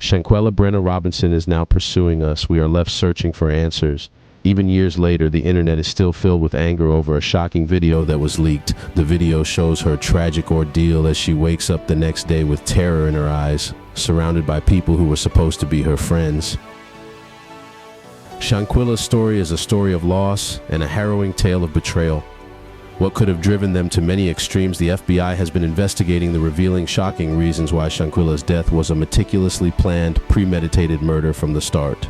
Shanquella Robinson is now pursuing us. We are left searching for answers. Even years later, the internet is still filled with anger over a shocking video that was leaked. The video shows her tragic ordeal as she wakes up the next day with terror in her eyes, surrounded by people who were supposed to be her friends. Shanquella's story is a story of loss and a harrowing tale of betrayal. What could have driven them to many extremes? The FBI has been investigating the revealing, shocking reasons why Shanquella's death was a meticulously planned, premeditated murder from the start.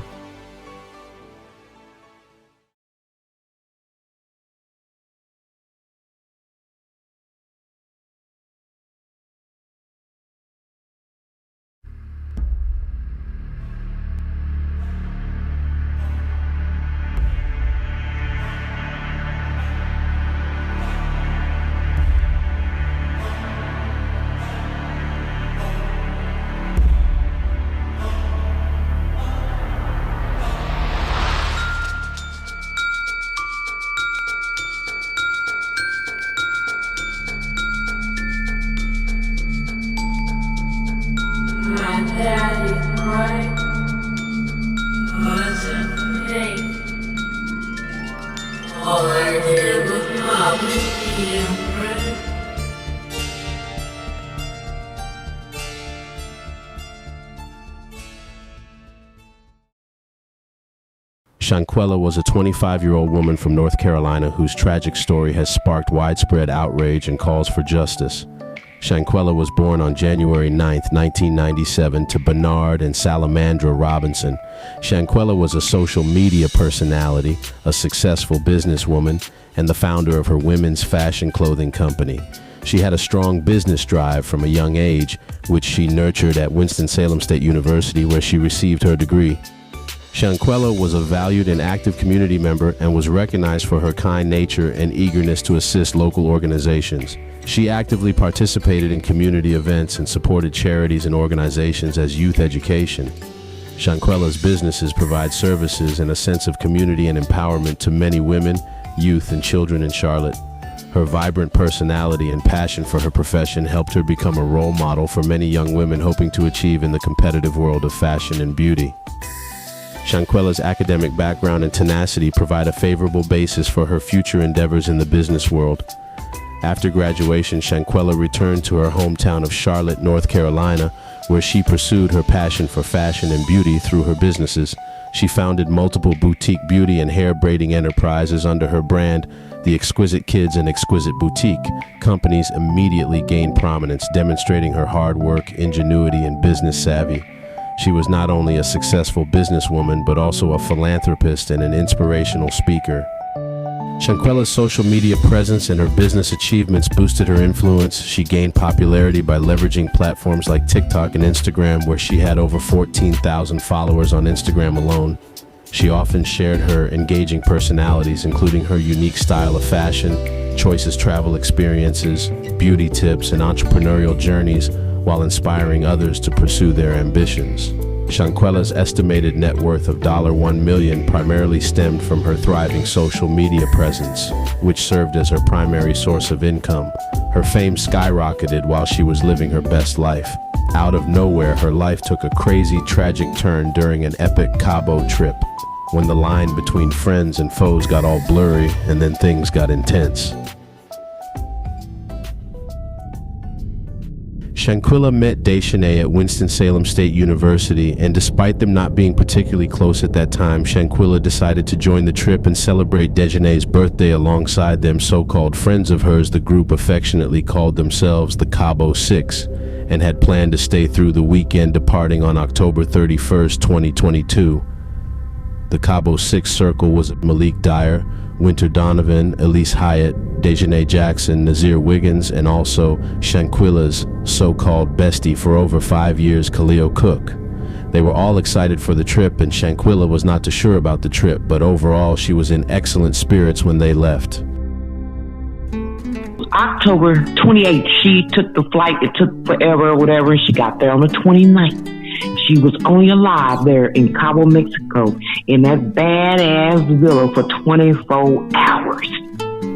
Shanquella was a 25-year-old woman from North Carolina whose tragic story has sparked widespread outrage and calls for justice. Shanquella was born on January 9, 1997, to Bernard and Salamandra Robinson. Shanquella was a social media personality, a successful businesswoman, and the founder of her women's fashion clothing company. She had a strong business drive from a young age, which she nurtured at Winston-Salem State University, where she received her degree. Shanquella was a valued and active community member and was recognized for her kind nature and eagerness to assist local organizations. She actively participated in community events and supported charities and organizations as youth education. Shanquella's businesses provide services and a sense of community and empowerment to many women, youth, and children in Charlotte. Her vibrant personality and passion for her profession helped her become a role model for many young women hoping to achieve in the competitive world of fashion and beauty. Shanquella's academic background and tenacity provide a favorable basis for her future endeavors in the business world. After graduation, Shanquella returned to her hometown of Charlotte, North Carolina, where she pursued her passion for fashion and beauty through her businesses. She founded multiple boutique beauty and hair braiding enterprises under her brand, The Exquisite Kids and Exquisite Boutique. Companies immediately gained prominence, demonstrating her hard work, ingenuity, and business savvy. She was not only a successful businesswoman, but also a philanthropist and an inspirational speaker. Shanquella's social media presence and her business achievements boosted her influence. She gained popularity by leveraging platforms like TikTok and Instagram, where she had over 14,000 followers on Instagram alone. She often shared her engaging personalities, including her unique style of fashion, choices, travel experiences, beauty tips, and entrepreneurial journeys, while inspiring others to pursue their ambitions. Shanquella's estimated net worth of $1 million primarily stemmed from her thriving social media presence, which served as her primary source of income. Her fame skyrocketed while she was living her best life. Out of nowhere, her life took a crazy, tragic turn during an epic Cabo trip, when the line between friends and foes got all blurry, and then things got intense. Shanquella met Desjanae at Winston-Salem State University, and despite them not being particularly close at that time, Shanquella decided to join the trip and celebrate Desjanae's birthday alongside them so-called friends of hers. The group affectionately called themselves the CABO6, and had planned to stay through the weekend, departing on October 31st, 2022. The CABO6 circle was Malik Dyer, Winter Donovan, Elise Hyatt, Desjanae Jackson, Nazir Wiggins, and also Shanquella's so-called bestie for over 5 years, Khalil Cook. They were all excited for the trip, and Shanquella was not too sure about the trip, but overall she was in excellent spirits when they left. October 28th, she took the flight. It took forever or whatever, and she got there on the 29th. She was only alive there in Cabo Mexico in that badass villa for 24 hours.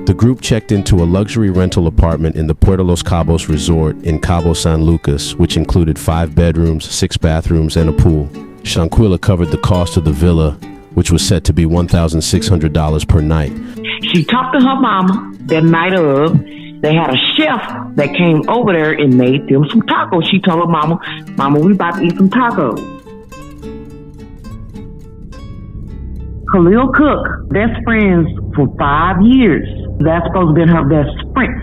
The group checked into a luxury rental apartment in the Puerto Los Cabos resort in Cabo San Lucas, which included 5 bedrooms, 6 bathrooms, and a pool. Shanquella covered the cost of the villa, which was set to be $1,600 per night. She talked to her mama that night of. They had a chef that came over there and made them some tacos. She told her mama, "Mama, we about to eat some tacos." Khalil Cook, best friends for 5 years. That's supposed to be her best friend.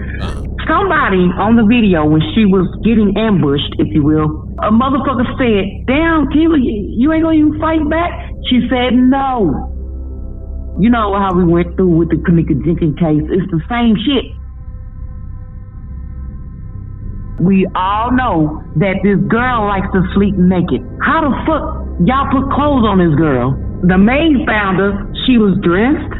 Somebody on the video, when she was getting ambushed, if you will, a motherfucker said, "Damn, Keela, you ain't gonna even fight back?" She said, "No." You know how we went through with the Kanika Jenkins case. It's the same shit. We all know that this girl likes to sleep naked. How the fuck y'all put clothes on this girl? The maid found her. She was dressed.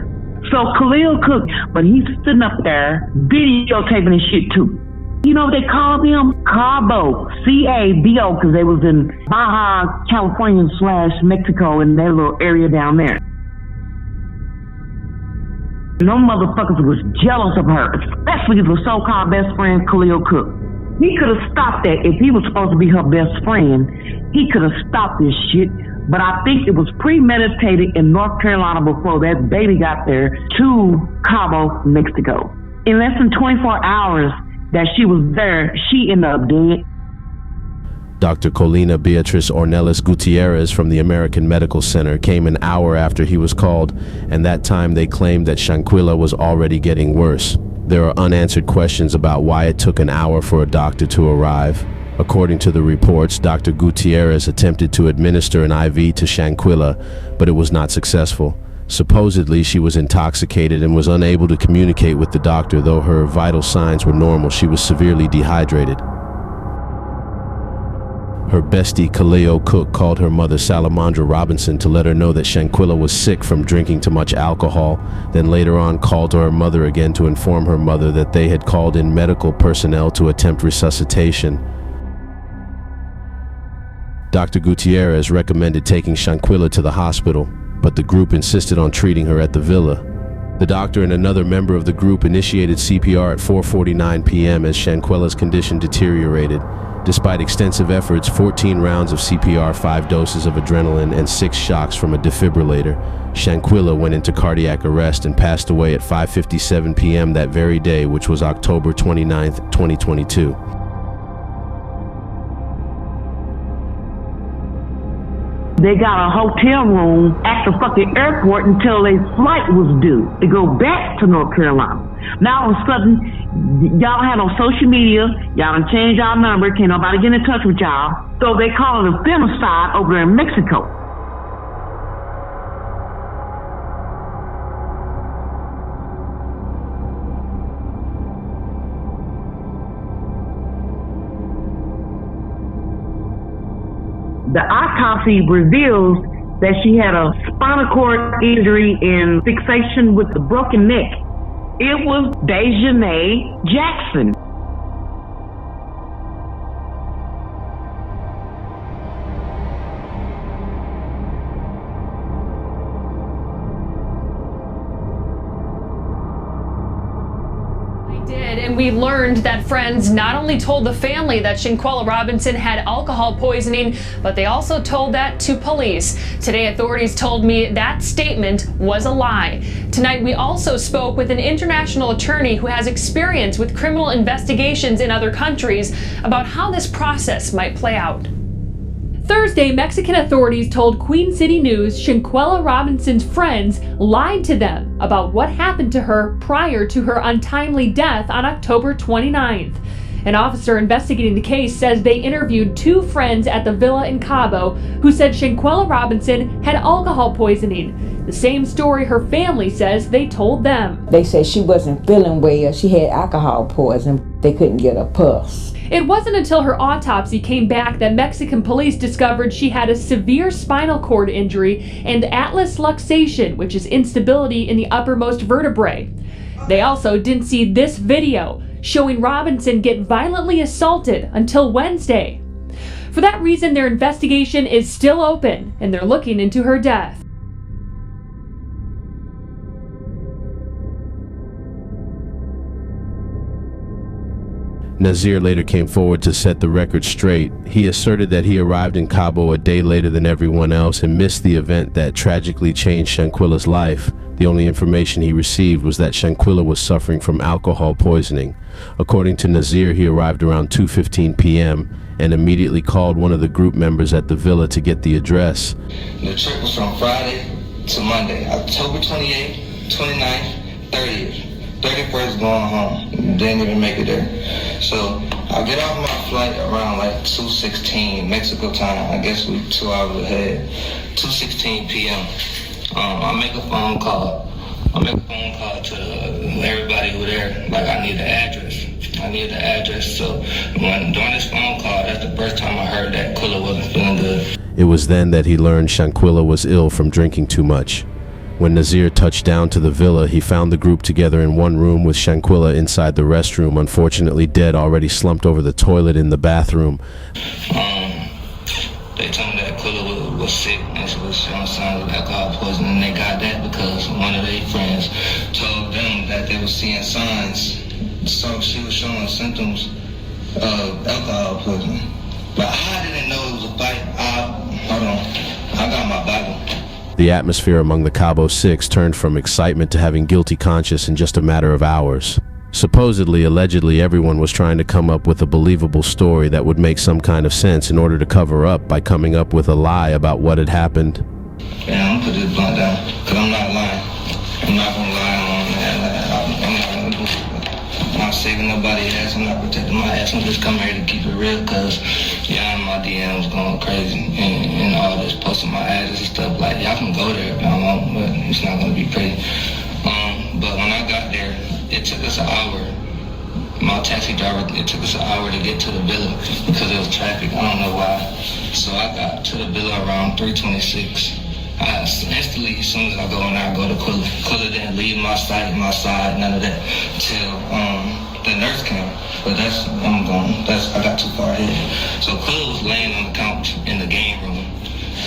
So Khalil Cook, but he's sitting up there videotaping his shit too. You know what they called him? CABO, C-A-B-O, because they was in Baja, California / Mexico in that little area down there. No motherfuckers was jealous of her, especially the so-called best friend Khalil Cook. He could have stopped that. If he was supposed to be her best friend, he could have stopped this shit. But I think it was premeditated in North Carolina before that baby got there to Cabo, Mexico. In less than 24 hours that she was there, she ended up dead. Dr. Colina Beatriz Ornelas Gutierrez from the American Medical Center came an hour after he was called, and that time they claimed that Shanquella was already getting worse. There are unanswered questions about why it took an hour for a doctor to arrive. According to the reports, Dr. Gutierrez attempted to administer an IV to Shanquella, but it was not successful. Supposedly, she was intoxicated and was unable to communicate with the doctor, though her vital signs were normal. She was severely dehydrated. Her bestie, Khalil Cook, called her mother, Shanquella Robinson, to let her know that Shanquella was sick from drinking too much alcohol, then later on called to her mother again to inform her mother that they had called in medical personnel to attempt resuscitation. Dr. Gutierrez recommended taking Shanquella to the hospital, but the group insisted on treating her at the villa. The doctor and another member of the group initiated CPR at 4:49 p.m. as Shanquella's condition deteriorated. Despite extensive efforts, 14 rounds of CPR, 5 doses of adrenaline, and 6 shocks from a defibrillator, Shanquella went into cardiac arrest and passed away at 5:57 p.m. that very day, which was October 29, 2022. They got a hotel room at the fucking airport until their flight was due to go back to North Carolina. Now all of a sudden, y'all had on social media, y'all done changed y'all number, can't nobody get in touch with y'all. So they call it a femicide over there in Mexico. The autopsy reveals that she had a spinal cord injury and fixation with the broken neck. It was Dejanay Jackson. And we learned that friends not only told the family that Shanquella Robinson had alcohol poisoning, but they also told that to police. Today, authorities told me that statement was a lie. Tonight, we also spoke with an international attorney who has experience with criminal investigations in other countries about how this process might play out. Thursday, Mexican authorities told Queen City News Shanquella Robinson's friends lied to them about what happened to her prior to her untimely death on October 29th. An officer investigating the case says they interviewed 2 friends at the villa in Cabo who said Shanquella Robinson had alcohol poisoning. The same story her family says they told them. They said she wasn't feeling well. She had alcohol poisoning. They couldn't get a pulse. It wasn't until her autopsy came back that Mexican police discovered she had a severe spinal cord injury and atlas luxation, which is instability in the uppermost vertebrae. They also didn't see this video showing Robinson get violently assaulted until Wednesday. For that reason, their investigation is still open and they're looking into her death. Nazir later came forward to set the record straight. He asserted that he arrived in Cabo a day later than everyone else and missed the event that tragically changed Shanquella's life. The only information he received was that Shanquella was suffering from alcohol poisoning. According to Nazir, he arrived around 2:15 p.m. and immediately called one of the group members at the villa to get the address. The trip was from Friday to Monday, October 28th, 29th, 30th. 31st going home. Didn't even make it there. So I get off my flight around like 2:16 Mexico time. I guess we 2 hours ahead. 2:16 p.m. I make a phone call. To everybody who there. Like, I need the address. So during this phone call, that's the first time I heard that Quilla wasn't feeling good. It was then that he learned Shanquella was ill from drinking too much. When Nazir touched down to the villa, he found the group together in one room with Shanquella inside the restroom, unfortunately dead, already slumped over the toilet in the bathroom. They told me that Quilla was sick and she was showing signs of alcohol poisoning. They got that because one of their friends told them that they were seeing signs. So she was showing symptoms of alcohol poisoning. But I didn't know it was a fight. Hold on. I got my Bible. The atmosphere among the CABO6 turned from excitement to having guilty conscience in just a matter of hours. Supposedly, allegedly, everyone was trying to come up with a believable story that would make some kind of sense in order to cover up by coming up with a lie about what had happened. Yeah, I'm gonna put this blunt down, because I'm not lying. I'm not gonna lie on that. I'm not saving nobody's ass. I'm not protecting my ass. I'm just coming here to keep it real, because y'all in my DMs going crazy and all this, posting my address and stuff. Like, y'all can go there if y'all want, but it's not gonna be pretty. But when I got there, it took us an hour. My taxi driver, it took us an hour to get to the villa because there was traffic. I don't know why. So I got to the villa around 3:26. I instantly, as soon as I go in there, I go to Quilla. Quilla didn't leave my side, none of that, till the nurse came. But I got too far ahead. So Quilla was laying on the couch in the game room.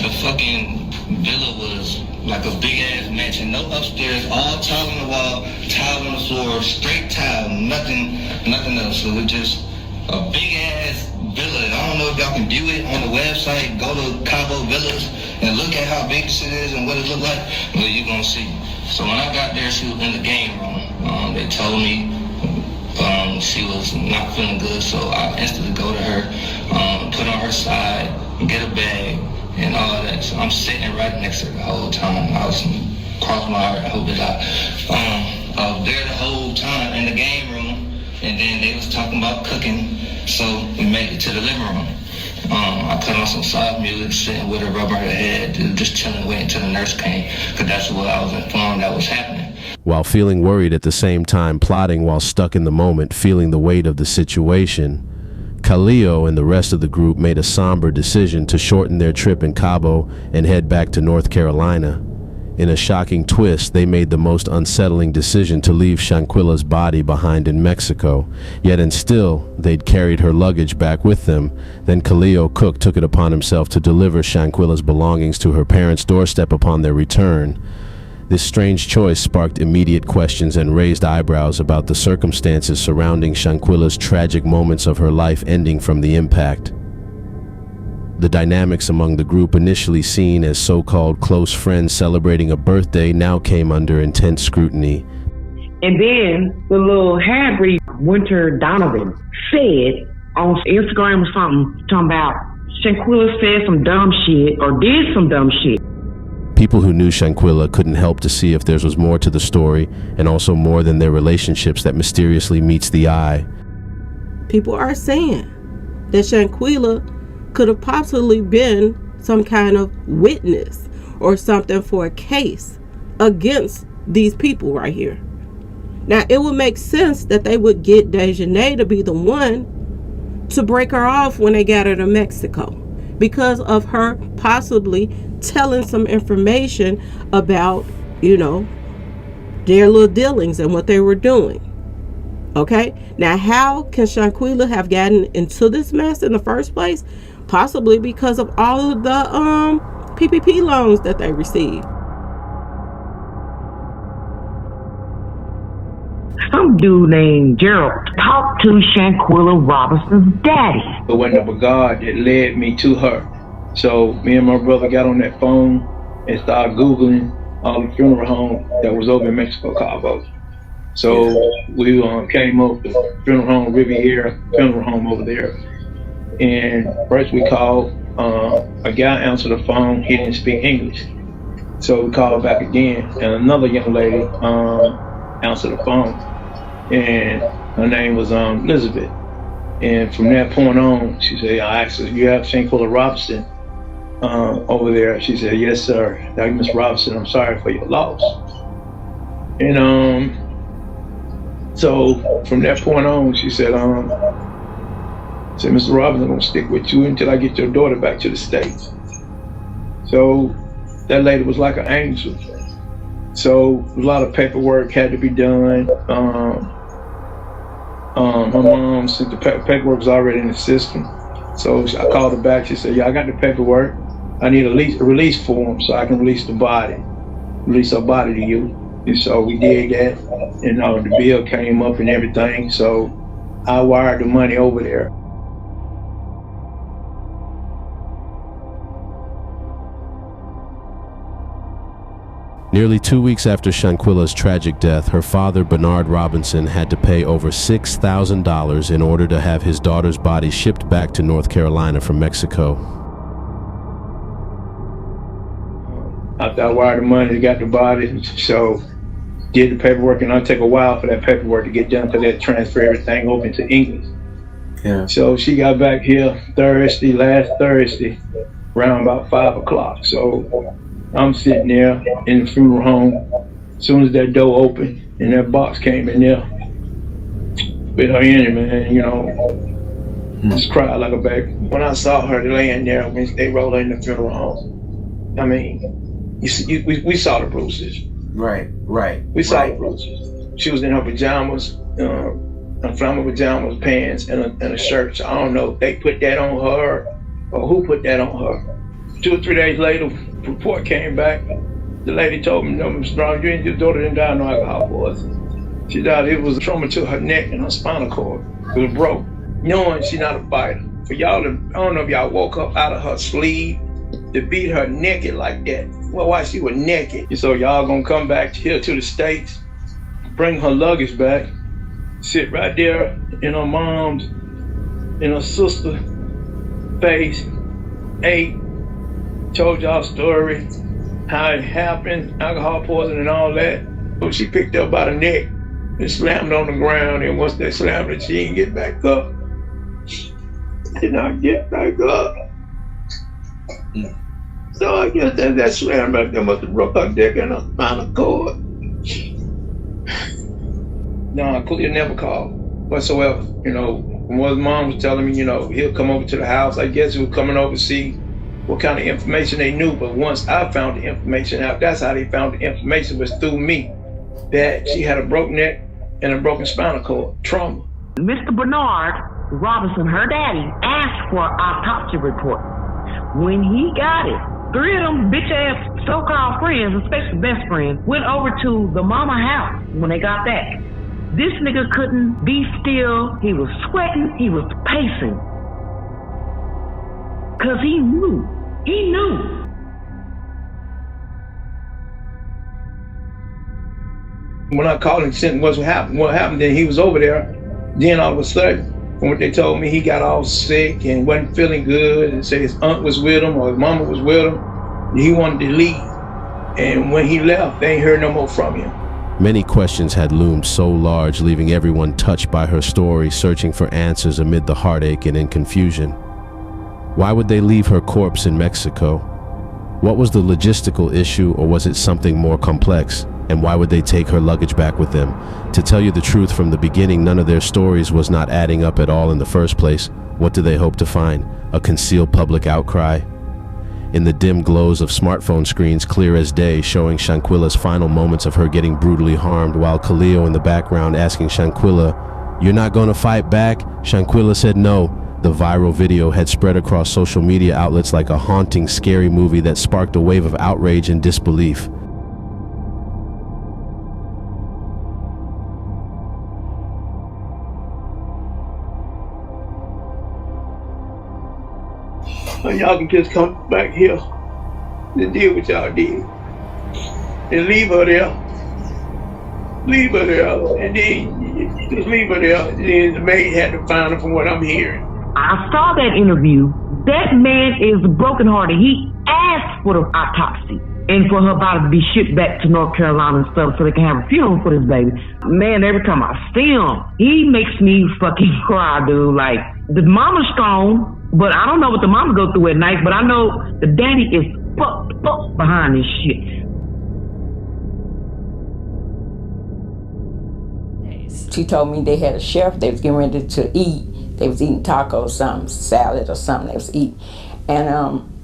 The fucking villa was like a big ass mansion, no upstairs, all tile on the wall, tile on the floor, straight tile, nothing else. So it's just a big ass villa. I don't know if y'all can view it on the website. Go to Cabo Villas and look at how big this shit is and what it look like. Well, you're gonna see. So when I got there, she was in the game room. They told me she was not feeling good, so I instantly go to her, put her on her side, get a bag, and all that. So I'm sitting right next to her the whole time. I was crossing my heart, I hope it out. I was there the whole time in the game room, and then they was talking about cooking, so we made it to the living room. I cut on some soft music, sitting with her, rubbing her head, just chilling, waiting until the nurse came, because that's what I was informed that was happening. While feeling worried at the same time, plotting while stuck in the moment, feeling the weight of the situation, Khalil and the rest of the group made a somber decision to shorten their trip in Cabo and head back to North Carolina. In a shocking twist, they made the most unsettling decision to leave Shanquella's body behind in Mexico. Yet and still, they'd carried her luggage back with them. Then Khalil Cook took it upon himself to deliver Shanquella's belongings to her parents' doorstep upon their return. This strange choice sparked immediate questions and raised eyebrows about the circumstances surrounding Shanquella's tragic moments of her life ending from the impact. The dynamics among the group, initially seen as so-called close friends celebrating a birthday, now came under intense scrutiny. And then the little hybrid Winter Donovan said on Instagram or something, talking about Shanquella said some dumb shit or did some dumb shit. People who knew Shanquella couldn't help to see if there was more to the story, and also more than their relationships that mysteriously meets the eye. People are saying that Shanquella could have possibly been some kind of witness or something for a case against these people right here. Now, it would make sense that they would get Dejanay to be the one to break her off when they got her to Mexico, because of her possibly telling some information about, their little dealings and what they were doing. Okay? Now, how can Shanquella have gotten into this mess in the first place? Possibly because of all of the PPP loans that they received. Some dude named Gerald talked talk to Shanquella Robinson's daddy. It wasn't but God that led me to her. So me and my brother got on that phone and started Googling all the funeral homes that was over in Mexico, Cabo. So we came up to funeral home, Riviera funeral home over there. And first we called, a guy answered the phone, he didn't speak English. So we called back again, and another young lady answered the phone. And her name was Elizabeth. And from that point on, she said, I asked her, you have Shanquella Robinson over there? She said, yes, sir. Dr. Miss Robinson, I'm sorry for your loss. And so from that point on, she said, Mr. Robinson, I'm gonna stick with you until I get your daughter back to the States. So that lady was like an angel. So a lot of paperwork had to be done. Her mom said the paperwork was already in the system. So I called her back. She said, yeah, I got the paperwork. I need a release form so I can release the body, release her body to you. And so we did that, and the bill came up and everything. So I wired the money over there. Nearly 2 weeks after Shanquella's tragic death, her father, Bernard Robinson, had to pay over $6,000 in order to have his daughter's body shipped back to North Carolina from Mexico. After I wired the money, got the body, so did the paperwork, and it'll take a while for that paperwork to get done because they had to transfer everything over into English. Yeah. So she got back here last Thursday, around about 5 o'clock. So I'm sitting there in the funeral home. As soon as that door opened and that box came in there with her in it, man, just cried like a baby. When I saw her laying there, when they rolled her in the funeral home, I mean, we saw the bruises. Right. We saw the bruises. She was in her pajamas, flannel pajamas, pants, and a shirt. So I don't know if they put that on her or who put that on her. 2 or 3 days later, report came back. The lady told me, no, Mr. Brown, your daughter didn't die of no alcohol poisoning. She died, it was a trauma to her neck and her spinal cord. It was broke. Knowing she's not a fighter. For y'all to, I don't know if y'all woke up out of her sleep to beat her naked like that. Well, why she was naked? So y'all gonna come back here to the States, bring her luggage back, sit right there in her mom's, in her sister's face, ate, told y'all story, how it happened, alcohol poisoning and all that. So she picked up by the neck and slammed on the ground, and once they slammed her, she didn't get back up. Did not get back up. So I guess that slam back there must have broke her neck and her spinal cord. No, Cleo never called whatsoever. From what his mom was telling me, he'll come over to the house. I guess he was coming over to see what kind of information they knew. But once I found the information out, that's how they found the information, was through me, that she had a broken neck and a broken spinal cord, trauma. Mr. Bernard Robinson, her daddy, asked for an autopsy report. When he got it, 3 of them bitch-ass so-called friends, especially best friends, went over to the mama house when they got back. This nigga couldn't be still. He was sweating. He was pacing. Because he knew. He knew. When I called and sent what happened, then he was over there. Then all of a sudden, from what they told me, he got all sick and wasn't feeling good, and said his aunt was with him or his mama was with him. And he wanted to leave. And when he left, they ain't heard no more from him. Many questions had loomed so large, leaving everyone touched by her story, searching for answers amid the heartache and in confusion. Why would they leave her corpse in Mexico? What was the logistical issue, or was it something more complex? And why would they take her luggage back with them? To tell you the truth, from the beginning, none of their stories was not adding up at all in the first place. What do they hope to find? A concealed public outcry? In the dim glows of smartphone screens, clear as day, showing Shanquella's final moments of her getting brutally harmed, while Khalil in the background asking Shanquella, "You're not gonna fight back?" Shanquella said no. The viral video had spread across social media outlets like a haunting, scary movie that sparked a wave of outrage and disbelief. or y'all can just come back here and deal with y'all did. And leave her there. Leave her there. And then just leave her there. And then the maid had to find her from what I'm hearing. I saw that interview. That man is brokenhearted. He asked for the autopsy and for her body to be shipped back to North Carolina and stuff so they can have a funeral for this baby. Man, every time I see him, he makes me fucking cry, dude. Like, the mama's strong, but I don't know what the mama go through at night, but I know the daddy is fucked up behind this shit. She told me they had a chef, they was getting ready to eat. They was eating tacos, something, salad or something they was eating. And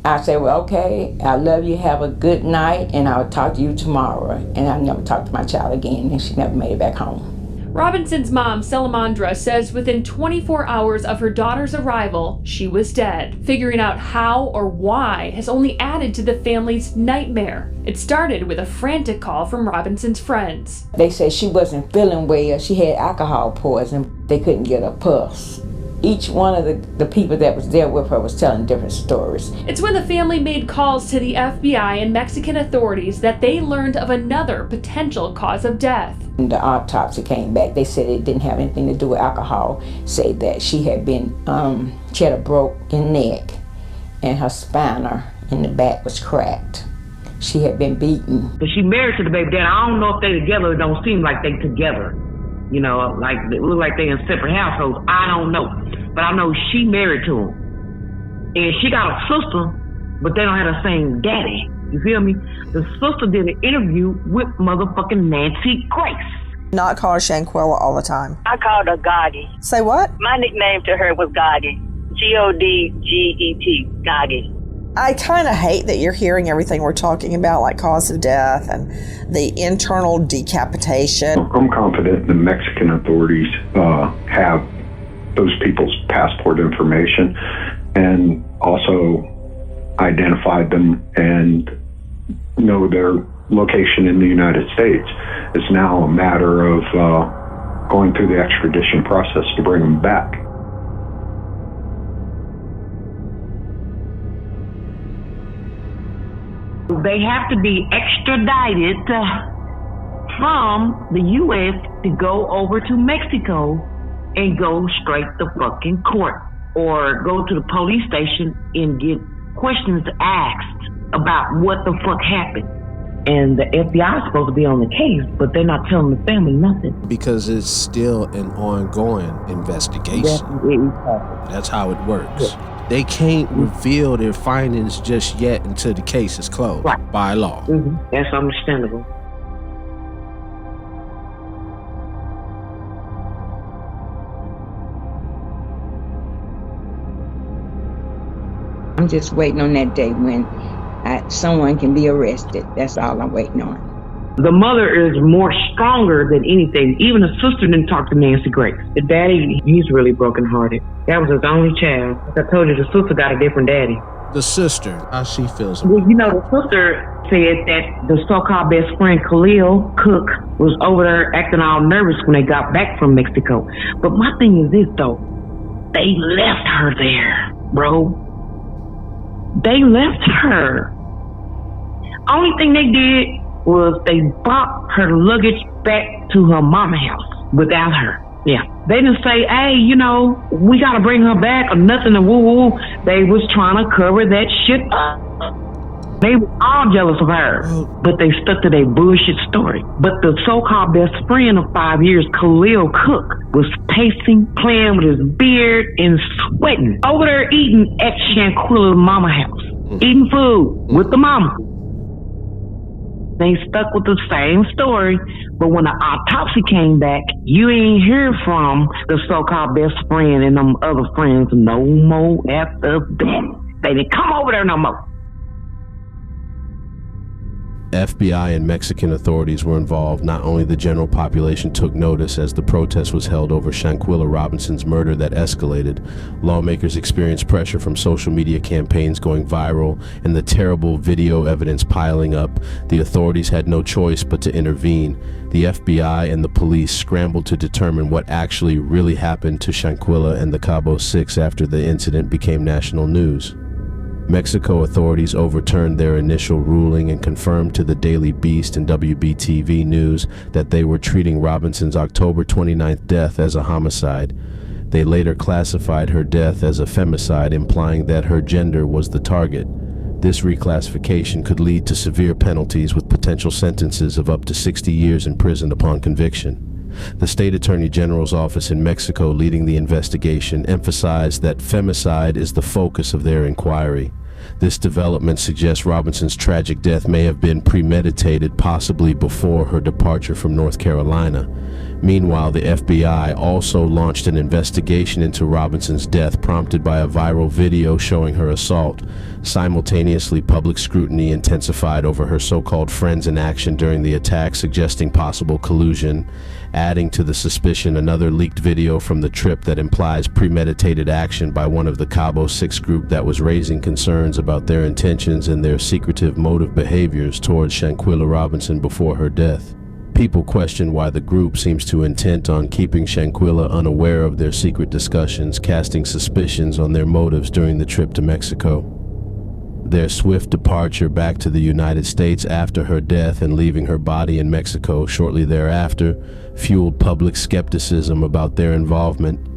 I said, well, okay, I love you, have a good night, and I'll talk to you tomorrow. And I never talked to my child again, and she never made it back home. Robinson's mom, Salamandra, says within 24 hours of her daughter's arrival, she was dead. Figuring out how or why has only added to the family's nightmare. It started with a frantic call from Robinson's friends. They said she wasn't feeling well. She had alcohol poisoning. They couldn't get her pulse. Each one of the people that was there with her was telling different stories. It's when the family made calls to the FBI and Mexican authorities that they learned of another potential cause of death. When the autopsy came back, they said it didn't have anything to do with alcohol. Said that she had been, she had a broken neck and her spine in the back was cracked. She had been beaten. But she married to the baby dad. I don't know if they together. It don't seem like they together. You know, like it look like they in separate households. I don't know. But I know she married to him. And she got a sister, but they don't have the same daddy. You feel me? The sister did an interview with motherfucking Nancy Grace. Not call her Shanquella all the time. I called her Gotti. Say what? My nickname to her was Gotti. G-O-D-G-E-T. Gotti. I kind of hate that you're hearing everything we're talking about, like cause of death and the internal decapitation. I'm confident the Mexican authorities have those people's passport information and also identified them and know their location in the United States. It's now a matter of going through the extradition process to bring them back. They have to be extradited from the U.S. to go over to Mexico and go straight to fucking court or go to the police station and get questions asked about what the fuck happened. And the FBI is supposed to be on the case, but they're not telling the family nothing. Because it's still an ongoing investigation. That's how it works. Yeah. They can't reveal their findings just yet until the case is closed by law. Mm-hmm. That's understandable. I'm just waiting on that day when someone can be arrested. That's all I'm waiting on. The mother is more stronger than anything. Even the sister didn't talk to Nancy Grace. The daddy, he's really brokenhearted. That was his only child. Like I told you, the sister got a different daddy. The sister, how she feels? Well, you know, the sister said that the so-called best friend, Khalil Cook, was over there acting all nervous when they got back from Mexico. But my thing is this, though. They left her there, bro. They left her. Only thing they did was they brought her luggage back to her mama's house without her. Yeah. They didn't say, hey, you know, we got to bring her back or nothing to woo-woo. They was trying to cover that shit up. They were all jealous of her, but they stuck to their bullshit story. But the so-called best friend of 5 years, Khalil Cook, was pacing, playing with his beard, and sweating over there eating at Shanquella's mama house, eating food with the mama. They stuck with the same story, but when the autopsy came back, you ain't hear from the so-called best friend and them other friends no more after that. They didn't come over there no more. FBI and Mexican authorities were involved. Not only the general population took notice as the protest was held over Shanquella Robinson's murder that escalated. Lawmakers experienced pressure from social media campaigns going viral and the terrible video evidence piling up. The authorities had no choice but to intervene. The FBI and the police scrambled to determine what actually really happened to Shanquella and the CABO6 after the incident became national news. Mexico authorities overturned their initial ruling and confirmed to the Daily Beast and WBTV News that they were treating Robinson's October 29th death as a homicide. They later classified her death as a femicide, implying that her gender was the target. This reclassification could lead to severe penalties with potential sentences of up to 60 years in prison upon conviction. The State Attorney General's office in Mexico leading the investigation emphasized that femicide is the focus of their inquiry. This development suggests Robinson's tragic death may have been premeditated, possibly before her departure from North Carolina. Meanwhile, the FBI also launched an investigation into Robinson's death, prompted by a viral video showing her assault. Simultaneously, public scrutiny intensified over her so-called friends in action during the attack, suggesting possible collusion. Adding to the suspicion, another leaked video from the trip that implies premeditated action by one of the CABO6 group that was raising concerns about their intentions and their secretive motive behaviors towards Shanquella Robinson before her death. People question why the group seems too intent on keeping Shanquella unaware of their secret discussions, casting suspicions on their motives during the trip to Mexico. Their swift departure back to the United States after her death and leaving her body in Mexico shortly thereafter fueled public skepticism about their involvement.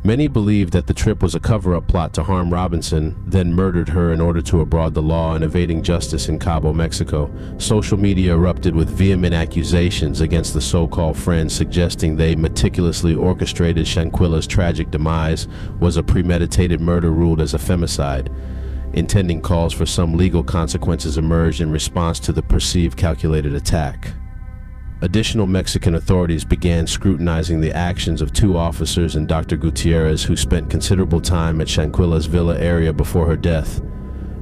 Many believed that the trip was a cover-up plot to harm Robinson, then murdered her in order to abroad the law and evading justice in Cabo Mexico. Social media erupted with vehement accusations against the so-called friends, suggesting they meticulously orchestrated Shanquella's tragic demise was a premeditated murder ruled as a femicide. Intending calls for some legal consequences emerged in response to the perceived calculated attack. Additional Mexican authorities began scrutinizing the actions of two officers and Dr. Gutierrez, who spent considerable time at Shanquella's villa area before her death.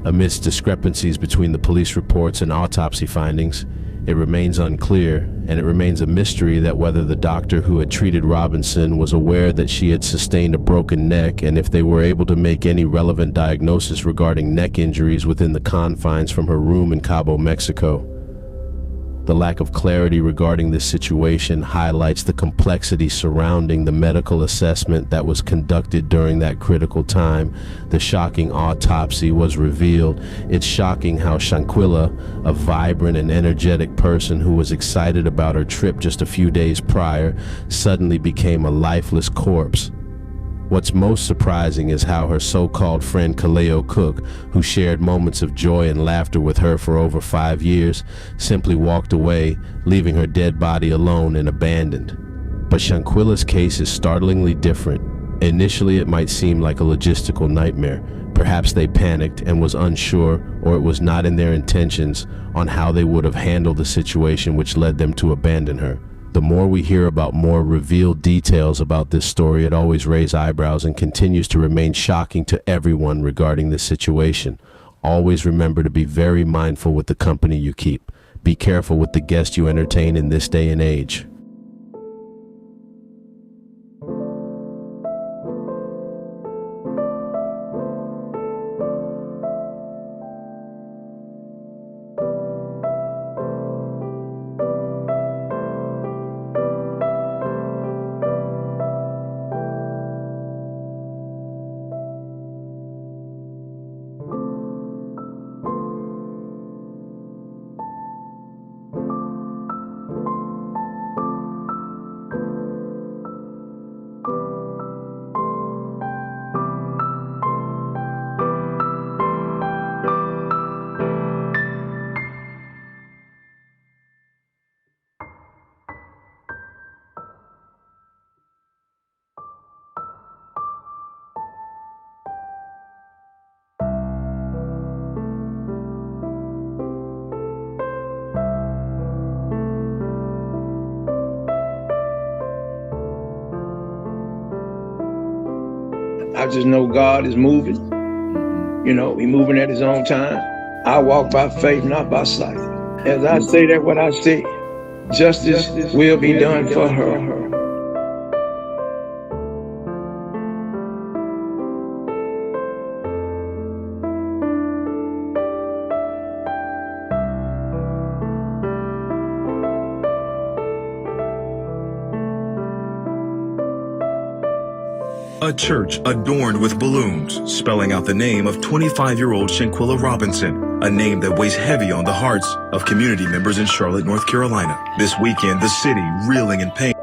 Amidst discrepancies between the police reports and autopsy findings, it remains unclear, and it remains a mystery that whether the doctor who had treated Robinson was aware that she had sustained a broken neck, and if they were able to make any relevant diagnosis regarding neck injuries within the confines from her room in Cabo Mexico. The lack of clarity regarding this situation highlights the complexity surrounding the medical assessment that was conducted during that critical time. The shocking autopsy was revealed. It's shocking how Shanquella, a vibrant and energetic person who was excited about her trip just a few days prior, suddenly became a lifeless corpse. What's most surprising is how her so-called friend Kaleo Cook, who shared moments of joy and laughter with her for over 5 years, simply walked away, leaving her dead body alone and abandoned. But Shanquella's case is startlingly different. Initially, it might seem like a logistical nightmare. Perhaps they panicked and was unsure, or it was not in their intentions on how they would have handled the situation which led them to abandon her. The more we hear about more revealed details about this story, it always raises eyebrows and continues to remain shocking to everyone regarding this situation. Always remember to be very mindful with the company you keep. Be careful with the guests you entertain in this day and age. I just know God is moving. You know, He's moving at His own time. I walk by faith, not by sight. As I say that, what I say, justice will be done for her. A church adorned with balloons, spelling out the name of 25-year-old Shanquella Robinson, a name that weighs heavy on the hearts of community members in Charlotte, North Carolina. This weekend, the city reeling in pain.